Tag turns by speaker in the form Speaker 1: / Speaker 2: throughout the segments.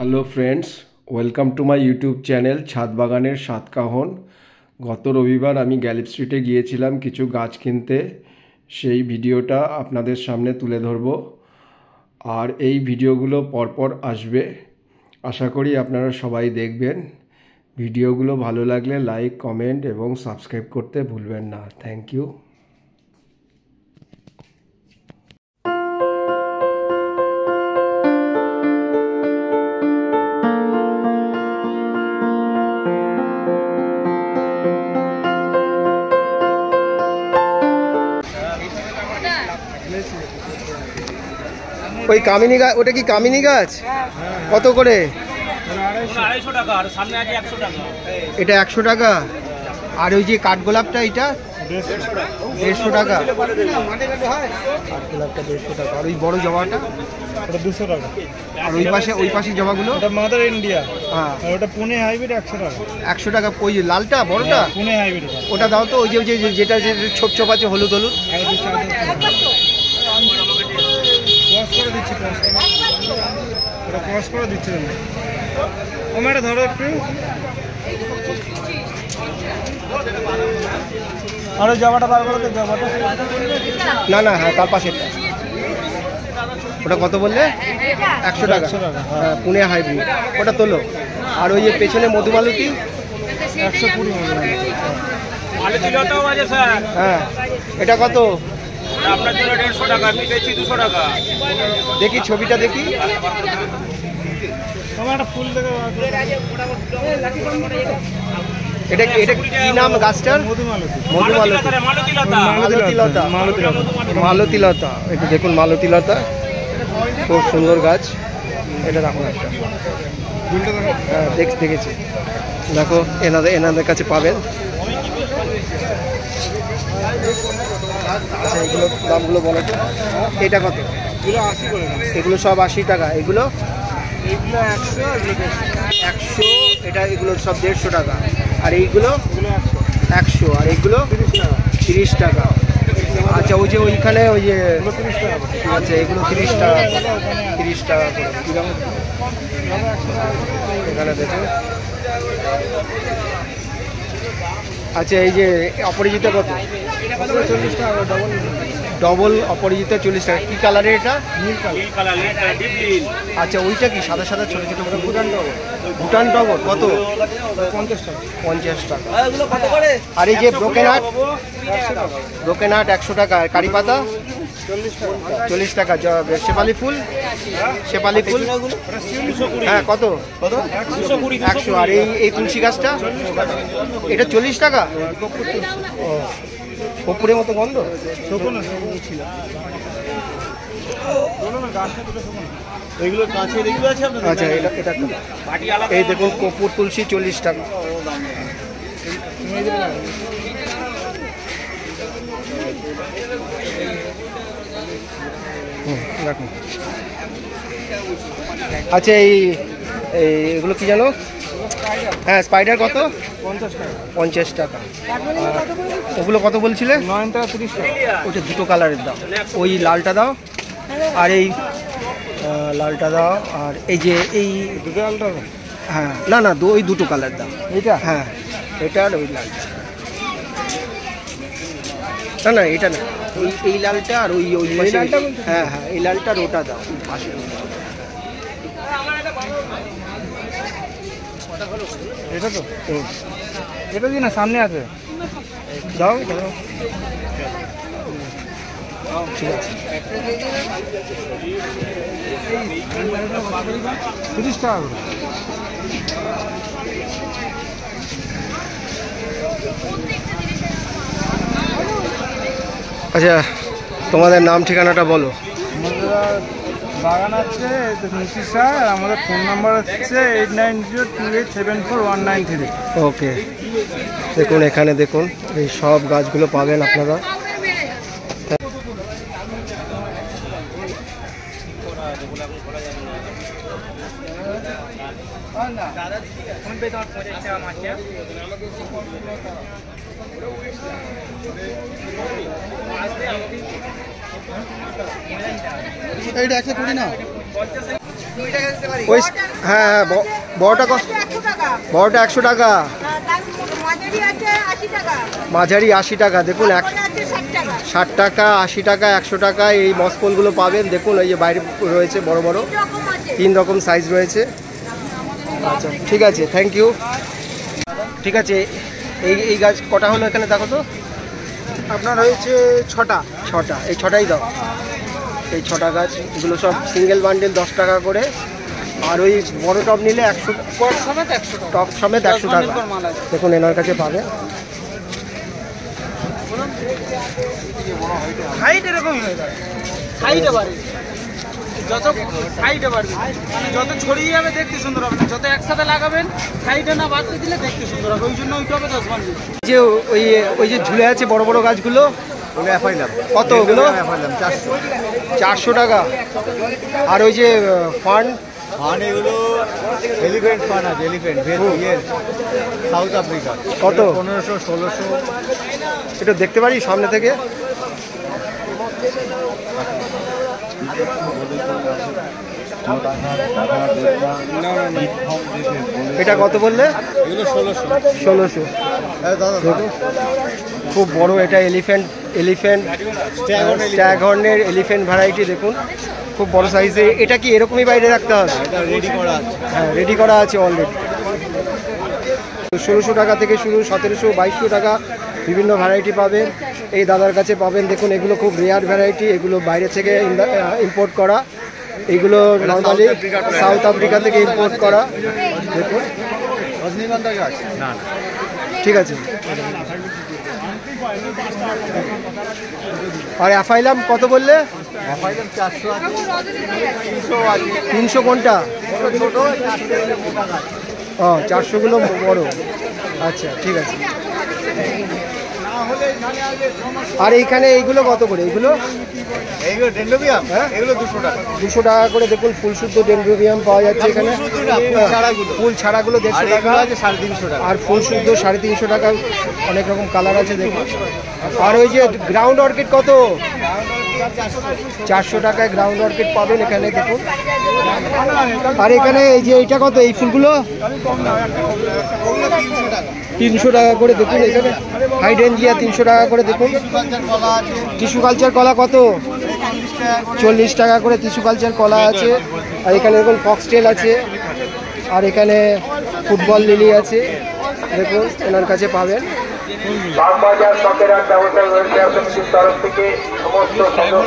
Speaker 1: Hello friends, welcome to my YouTube channel ছাদ বাগানের সাতকাহন। গত রবিবার আমি গ্যালিপ স্ট্রিটে গিয়েছিলাম কিছু গাছ কিনতে। সেই ভিডিওটা আপনাদের সামনে তুলে ধরব, আর এই ভিডিওগুলো পরপর আসবে। আশা করি আপনারা সবাই দেখবেন। ভিডিওগুলো ভালো লাগলে লাইক, কমেন্ট এবং সাবস্ক্রাইব করতে ভুলবেন না। Thank you. ওই কামিনী গাছ, ওটা কি কামিনী গাছ? কত করে?
Speaker 2: 250 টাকা। আর সামনে আছে 100 টাকা।
Speaker 1: এটা 100 টাকা। আর ওই যে কাঠগোলাপটা এটা 150 টাকা। কাঠগোলাপটা 150 টাকা। আর ওই বড় জবাটা
Speaker 3: ওটা 200 টাকা।
Speaker 1: আর ওই পাশে জবাগুলো
Speaker 3: ওটা মাদার ইন্ডিয়া।
Speaker 1: হ্যাঁ,
Speaker 3: আর ওটা পুনে হাইব্রিড 100 টাকা।
Speaker 1: 100 টাকা। ওই যে লালটা বড়টা
Speaker 3: পুনে হাইব্রিড
Speaker 1: ওটা দাও তো। ওই যে যেটা ছোপ ছোপ আছে হলুদ হলুদ।
Speaker 3: ক্রস করে দিচ্ছি, ওটা ক্রস করে দিচ্ছি। ও ম্যাডাম ধরো একটু। আর ওই জামাটা বার করে দে, জামাটা।
Speaker 1: না, হ্যাঁ তার পাশেরটা। ওটা কত বললে? 100 টাকা। হ্যাঁ, পুনে হাইব্রিড। ওটা তোলো। আর ওই যে পেছনে মধুমালতী
Speaker 3: 120
Speaker 2: মালতীলতাও আছে স্যার।
Speaker 1: হ্যাঁ, এটা কত?
Speaker 2: আপনার জন্য 150 টাকা, আমি পেয়েছি 200 টাকা।
Speaker 1: দেখি ছবিটা দেখি।
Speaker 3: একটা ফুল দেখে
Speaker 1: এটা কি নাম গাছটার? মালতীলতা। এটা দেখুন, মালতীলতা খুব সুন্দর গাছ। এটা রাখুন একটা। হ্যাঁ, দেখেছি। দেখো, এনাদের কাছে পাবেন। আচ্ছা, এগুলো দামগুলো বলো তো। এটা কত? এগুলো সব 80 টাকা। এগুলো 100। এটা এগুলো সব 150 টাকা। আর এইগুলো 100। আর এইগুলো 30 টাকা। আচ্ছা, ওই যে ওইখানে ওই যে আচ্ছা, এগুলো 30 টাকা। 30 টাকা করে। এখানে দেখুন। আচ্ছা, এই যে অপরাজিতা কত? 40 টাকা। ডবল অপরাজিতা 40 টাকা। কি কালারের এটা?
Speaker 2: নীল কালার, ডিপ নীল।
Speaker 1: আচ্ছা, ওইটা কি সাদা সাদা ছোট ছোট? ভুটান টগর কত?
Speaker 3: 50 টাকা।
Speaker 1: 50 টাকা। আর এই যে ব্রোকেন হার্ট 100 টাকা। কারি পাতা 40 টাকা। শেফালি ফুল হ্যাঁ, কত? 100। আর এই তুলসী গাছটা এটা 40 টাকা। কর্পূরের মতো গন্ধ।
Speaker 3: এগুলো কাছে এগুলো আছে আপনাদের?
Speaker 1: আচ্ছা, এটা এই দেখুন, কর্পূর তুলসী 40 টাকা। রাখুন। আচ্ছা, এগুলো কি জানো? হ্যাঁ, স্পাইডার কত? 50 টাকা। ওগুলো কত বলছিলে?
Speaker 3: 9 টাকা 30 টাকা।
Speaker 1: ওটা দুটো কালারের দাও। ওই লালটা দাও আর এই লালটা দাও। আর এই যে এই
Speaker 3: দুটো আলটা।
Speaker 1: হ্যাঁ, না ওই দুটো কালার দাও।
Speaker 3: এইটা?
Speaker 1: হ্যাঁ, এটা আর ওই লালটা। না এটা না, এই লালটা আর ওই পাশে। হ্যাঁ, এই লালটা আর ওটা দাও পাশে।
Speaker 3: এটা তো এটা দিন না, সামনে আছে।
Speaker 1: দাও। ঠিক আছে।
Speaker 3: 30 টাকা করে।
Speaker 1: আচ্ছা, তোমাদের নাম ঠিকানাটা বলো।
Speaker 3: আমাদের বাগান আছে মুন্সি স্যার, আর আমাদের ফোন নাম্বার হচ্ছে 8902874193।
Speaker 1: ওকে, দেখুন এখানে দেখুন এই সব গাছগুলো পাবেন আপনারা। এইটা 120 না। ওই হ্যাঁ হ্যাঁ বড়টা বড়টা 100 টাকা, মাঝারি 80 টাকা। দেখুন 60 টাকা, 80 টাকা, 100 টাকা এই মস্কলগুলো পাবেন। দেখুন এই যে বাইরে রয়েছে বড় বড় 3 রকম সাইজ রয়েছে। আচ্ছা ঠিক আছে, থ্যাংক ইউ। ঠিক আছে, এই গাছ কটা হলো এখানে দেখো তো?
Speaker 3: আপনার হয়েছে 6টা।
Speaker 1: এই 6টাই দাও। এই 6টা গাছ, এগুলো সব সিঙ্গেল বান্ডেল 10 টাকা করে। আর ওই বড় টব নিলে 100 টব সমেত 100 টাকা। দেখুন এনার কাছে পাবে।
Speaker 3: হাইট এরকমই হয়ে যাবে, হাইটে বাড়বে, যত হাইটে বাড়বে যত ছড়িয়ে যাবে দেখতে সুন্দর হবে, যত একসাথে লাগাবেন হাইটে না বাড়তে দিলে দেখতে সুন্দর হবে। ওই জন্য ওই টবে 10 বান্ডেল।
Speaker 1: যে ওই যে ঝুলে আছে বড় বড় গাছগুলো, কত ওগুলো? 400 টাকা। আর ওই যে ফান্ড
Speaker 4: এগুলো এলিফ্যান্ট ফান আছে, এলিফ্যান্ট সাউথ আফ্রিকা,
Speaker 1: কত?
Speaker 4: 1500-1600।
Speaker 1: এটা দেখতে পারি সামনে থেকে? এটা কত বললে?
Speaker 4: এগুলো
Speaker 1: 1600। খুব বড় এটা এলিফ্যান্ট স্ট্যাগহর্নের এলিফ্যান্ট ভ্যারাইটি। দেখুন খুব বড় সাইজে। এটা কি এরকমই বাইরে রাখতে হবে?
Speaker 4: রেডি করা আছে।
Speaker 1: হ্যাঁ রেডি করা আছে অলরেডি। 1600 টাকা থেকে শুরু, 1700, 2200 টাকা বিভিন্ন ভ্যারাইটি পাবেন এই দাদার কাছে পাবেন। দেখুন এগুলো খুব রেয়ার ভ্যারাইটি, এগুলো বাইরে থেকে ইম্পোর্ট করা। এগুলো নর্মালি সাউথ আফ্রিকা থেকে ইম্পোর্ট করা। দেখুন
Speaker 4: রজনীগন্ধা গাছ না,
Speaker 1: ঠিক আছে। আর অ্যাফাইলাম কত বললে?
Speaker 4: 400 আছে, 300 আছে।
Speaker 1: 300 কোনটা?
Speaker 4: ছোট
Speaker 1: 400গুলো বড়। আচ্ছা ঠিক আছে। আর এইখানে এইগুলো কত করে? এইগুলো
Speaker 4: ডেন্ড্রোবিয়াম,
Speaker 1: হ্যাঁ
Speaker 4: এগুলো 200 টাকা।
Speaker 1: 200 টাকা করে। দেখুন ফুল শুদ্ধ ডেন্ড্রোবিয়াম পাওয়া যাচ্ছে এখানে। ফুল ছাড়াগুলো 150 টাকা,
Speaker 4: 350 টাকা।
Speaker 1: আর ফুল শুদ্ধ 350 টাকা। অনেক রকম কালার আছে দেখুন। আর ওই যে গ্রাউন্ড অর্কিড কত? 400 টাকায় গ্রাউন্ড অর্কিড পাবেন এখানে। দেখুন আর এখানে এই যে এইটা কত? এই ফুলগুলো 300 টাকা করে। দেখুন এখানে হাইড্রেঞ্জিয়া 300 টাকা করে। দেখুন টিস্যু কালচার কলা কত? 40 টাকা করে টিস্যু কালচার কলা আছে। আর এখানে দেখুন ফক্সটেল আছে। আর এখানে ফুটবল লিলি আছে। দেখুন এনার কাছে পাবেন।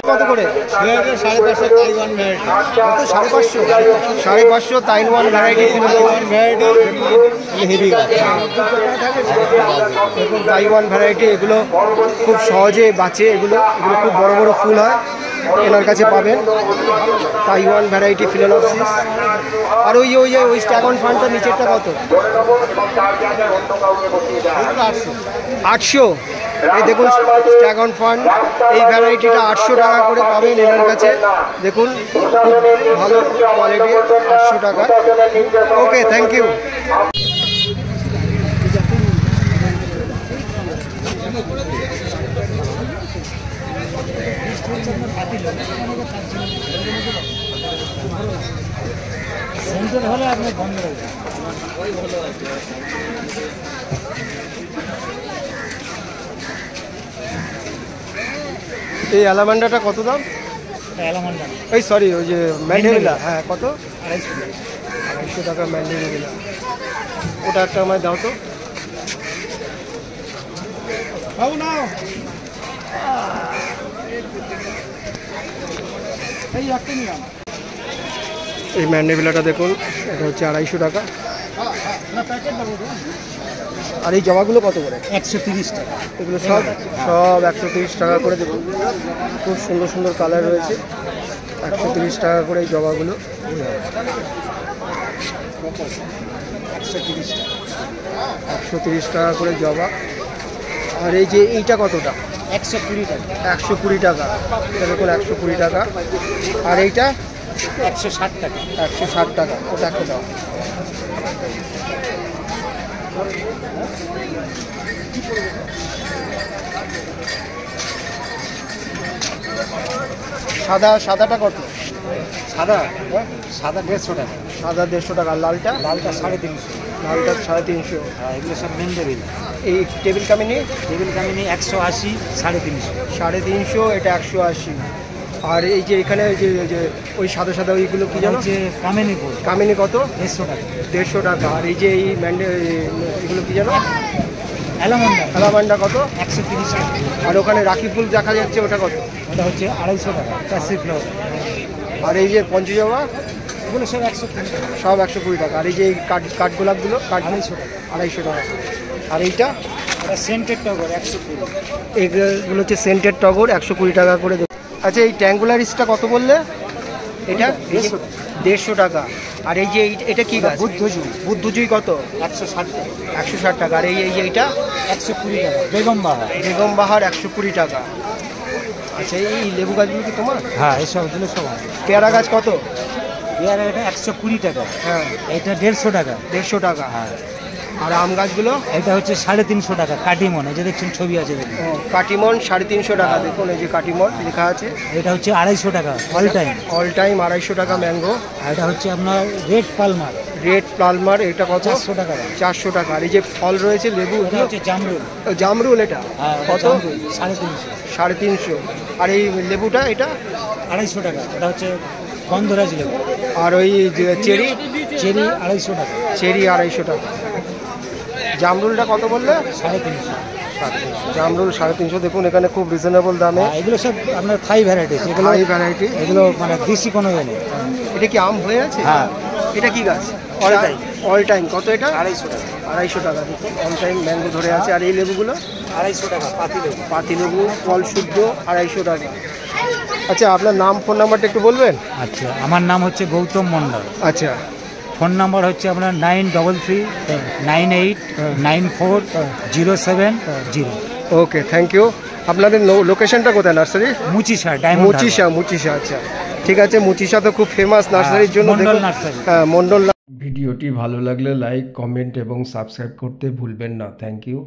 Speaker 1: কত করে?
Speaker 4: 550 Taiwan variety.
Speaker 1: 550 Taiwan variety.
Speaker 4: Heavy গাছ।
Speaker 1: দেখুন তাইওয়ান ভ্যারাইটি, এগুলো খুব সহজে বাঁচে। এগুলো খুব বড় বড় ফুল হয়। এনার কাছে পাবেন তাইওয়ান ভ্যারাইটি ফিলোনপসিস। আর ওই স্ট্যাগন ফান্ডটা নিচেরটা কত? 800। এই দেখুন স্ট্যাগন ফান্ড, এই ভ্যারাইটিটা 800 টাকা করে পাবেন এনার কাছে। দেখুন ভালো কোয়ালিটি, 800 টাকা। ওকে, থ্যাংক ইউ। এই অ্যালামান্ডাটা কত দাম? এই সরি, ওই যে ম্যান্ডেভিলা, হ্যাঁ কত? 250 টাকা ম্যান্ডেভিলা। ওটা একটা আমায় দাও তো। এই ম্যান্ডেভিলাটা দেখুন, এটা হচ্ছে 250 টাকা। আর এই জবাগুলো কত করে?
Speaker 3: 130 টাকা।
Speaker 1: এগুলো সব 130 টাকা করে। দেখুন খুব সুন্দর সুন্দর কালার রয়েছে। 130 টাকা করে এই জবাগুলো। 130 টাকা করে জবা। আর এই যে এইটা কতটা?
Speaker 3: 120 টাকা।
Speaker 1: 120 টাকা। এটা দেখুন 120 টাকা। আর এইটা
Speaker 3: 160 টাকা।
Speaker 1: 160 টাকা। ওটা একটা দাও। সাদাটা কত?
Speaker 3: সাদা সাদা 150 টাকা,
Speaker 1: সাদা 150 টাকা, লালটা
Speaker 3: লালটা 350,
Speaker 1: লালটা 350।
Speaker 3: এগুলো সব মেন্ডেবিল।
Speaker 1: এই টেবিল কামিনি
Speaker 3: টেবিল কামিনি 180, 350,
Speaker 1: 350, এটা 180। আর এই যে এখানে যে ওই সাদা সাদা ওইগুলো কি জানো?
Speaker 3: যে কামিনি ফুল
Speaker 1: কামিনি কত?
Speaker 3: 150 টাকা।
Speaker 1: 150 টাকা। আর এই যে এই এগুলো কি জানো?
Speaker 3: অ্যালামান্ডা
Speaker 1: অ্যালামান্ডা কত?
Speaker 3: 130 টাকা।
Speaker 1: আর ওখানে রাখি ফুল দেখা যাচ্ছে, ওটা কত?
Speaker 3: ওটা হচ্ছে 250 টাকা, প্যাসিভ ফ্লাওয়ার।
Speaker 1: আর এই যে পঞ্চজবা
Speaker 3: এগুলো সব 130 টাকা,
Speaker 1: সব 120 টাকা। আর এই যে এই কাঠগোলাপগুলো
Speaker 3: 250 টাকা।
Speaker 1: 250 টাকা। আর এইটা
Speaker 3: এটা সেন্টেড টগর 120।
Speaker 1: এগুলো হচ্ছে সেন্টেড টগর, 120 টাকা করে। আচ্ছা, এই ট্যাঙ্গুলারিসটা কত বললে? এটা 150 টাকা। আর এই যে এটা কি গাছ? বুদ্ধজুই কত?
Speaker 3: 160 টাকা।
Speaker 1: 160 টাকা। আর এইটা
Speaker 3: 120 টাকা, বেগম বাহার।
Speaker 1: বেগম বাহার 120 টাকা। আচ্ছা, এই লেবু গাছগুলো কি তোমার?
Speaker 3: হ্যাঁ, এসবগুলো সব আছে।
Speaker 1: পেয়ারা গাছ কত?
Speaker 3: পেয়ারা এটা 120 টাকা,
Speaker 1: হ্যাঁ,
Speaker 3: এটা 150 টাকা।
Speaker 1: 150 টাকা।
Speaker 3: হ্যাঁ,
Speaker 1: আর আম গাছগুলো?
Speaker 3: এটা হচ্ছে 350 টাকা, কাটিমন। এই যে দেখছেন ছবি আছে দেখুন।
Speaker 1: কাটিমন 350 টাকা। দেখুন এই যে কাটিমন লেখা আছে।
Speaker 3: এটা হচ্ছে 250 টাকা অল টাইম।
Speaker 1: অল টাইম 250 টাকা ম্যাঙ্গো।
Speaker 3: আর এটা হচ্ছে আপনার রেড পালমার,
Speaker 1: রেড পালমার, এটা কত?
Speaker 3: 400 টাকা।
Speaker 1: 400 টাকা। আর এই যে ফল রয়েছে লেবু,
Speaker 3: এটা হচ্ছে জামরুল।
Speaker 1: জামরুল, এটা
Speaker 3: হ্যাঁ,
Speaker 1: কত?
Speaker 3: 350।
Speaker 1: 350। আর এই লেবুটা এটা
Speaker 3: 250 টাকা, এটা হচ্ছে গন্ধরাজ লেবু।
Speaker 1: আর ওই যে চেরি,
Speaker 3: চেরি 250 টাকা।
Speaker 1: চেরি 250 টাকা। জামরুলটা কত বললে?
Speaker 3: 350।
Speaker 1: জামরুল 350। দেখুন এখানে খুব রিজনেবল দামে।
Speaker 3: এগুলো সব আপনার থাই ভ্যারাইটিস। এগুলো
Speaker 1: হাই ভ্যারাইটি।
Speaker 3: এগুলো মানে দেশি কোনো ইয়ে নেই।
Speaker 1: এটা কি আম হয়ে আছে?
Speaker 3: হ্যাঁ।
Speaker 1: এটা কি গাছ?
Speaker 3: All time.
Speaker 1: All time. কত এটা?
Speaker 3: 250 টাকা।
Speaker 1: 250 টাকা। দেখুন অল টাইম ম্যাঙ্গো ধরে আছে। আর এই লেবুগুলো?
Speaker 3: 250 টাকা পাতি লেবু।
Speaker 1: পাতি লেবু ফল শুদ্ধ 250 টাকা। আচ্ছা, আপনার নাম ফোন নাম্বারটা একটু বলবেন?
Speaker 3: আচ্ছা, আমার নাম হচ্ছে গৌতম মণ্ডল।
Speaker 1: আচ্ছা,
Speaker 3: ফোন নাম্বার হচ্ছে আপনার 9338940700।
Speaker 1: ওকে, থ্যাংক ইউ। আপনাদের লোকেশনটা কোথায় নার্সারি?
Speaker 3: মুচিসা, ডায়মন্ড
Speaker 1: মুচিসা। আচ্ছা, ঠিক আছে। মুচিসা তো খুব ফেমাস নার্সারির জন্য।
Speaker 3: মন্ডল নার্সারি।
Speaker 1: হ্যাঁ, মন্ডল। ভিডিওটি ভালো লাগলে লাইক, কমেন্ট এবং সাবস্ক্রাইব করতে ভুলবেন না। Thank you.